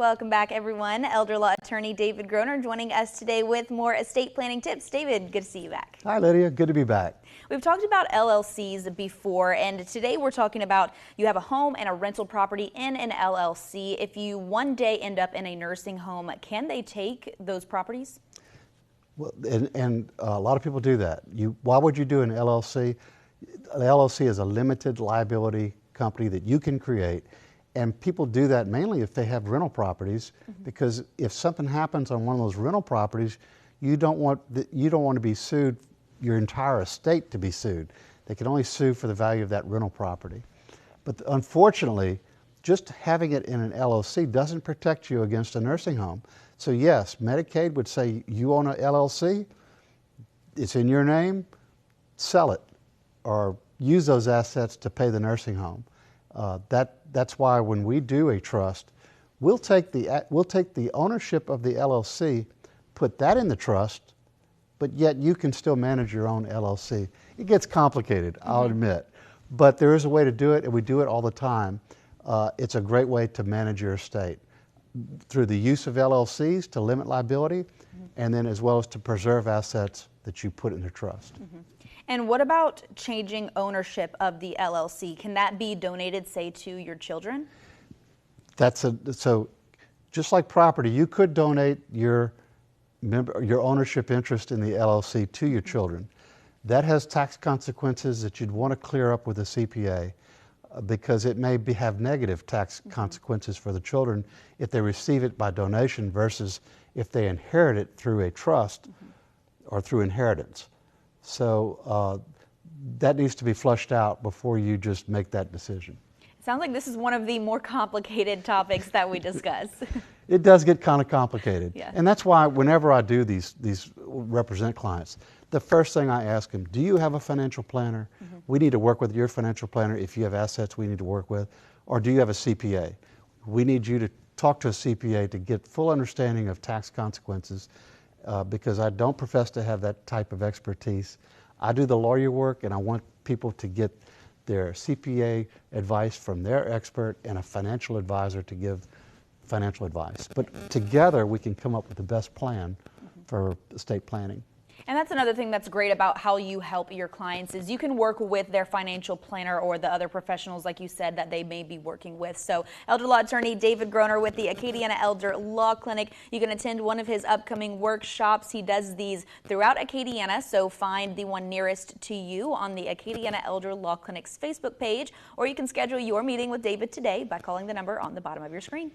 Welcome back, everyone. Elder law attorney David Groner joining us today with more estate planning tips. David, good to see you back. Hi, Lydia. Good to be back. We've talked about LLCs before, and today we're talking about you have a home and a rental property in an LLC. If you one day end up in a nursing home, can they take those properties? Well, and a lot of people do that. Why would you do an LLC? The LLC is a limited liability company that you can create. And people do that mainly if they have rental properties, because if something happens on one of those rental properties, you don't want to be sued, your entire estate to be sued. They can only sue for the value of that rental property. But unfortunately, just having it in an LLC doesn't protect you against a nursing home. So yes, Medicaid would say you own a LLC, it's in your name, sell it or use those assets to pay the nursing home. That's why when we do a trust, we'll take the ownership of the LLC, put that in the trust, but yet you can still manage your own LLC. It gets complicated, I'll admit, but there is a way to do it, and we do it all the time. It's a great way to manage your estate through the use of LLCs to limit liability, and then as well as to preserve assets that you put in the trust. And what about changing ownership of the LLC? Can that be donated, say, to your children? So just like property, you could donate your ownership interest in the LLC to your children. That has tax consequences that you'd want to clear up with a CPA because it may have negative tax consequences for the children if they receive it by donation versus if they inherit it through a trust or through inheritance. So that needs to be flushed out before you just make that decision. It sounds like this is one of the more complicated topics that we discuss. It does get kind of complicated. Yeah. And that's why whenever I do these represent clients, the first thing I ask them, do you have a financial planner? We need to work with your financial planner if you have assets we need to work with. Or do you have a CPA? We need you to talk to a CPA to get full understanding of tax consequences. Because I don't profess to have that type of expertise. I do the lawyer work, and I want people to get their CPA advice from their expert and a financial advisor to give financial advice. But together we can come up with the best plan for estate planning. And that's another thing that's great about how you help your clients is you can work with their financial planner or the other professionals, like you said, that they may be working with. So elder law attorney David Groner with the Acadiana Elder Law Clinic. You can attend one of his upcoming workshops. He does these throughout Acadiana, so find the one nearest to you on the Acadiana Elder Law Clinic's Facebook page, or you can schedule your meeting with David today by calling the number on the bottom of your screen.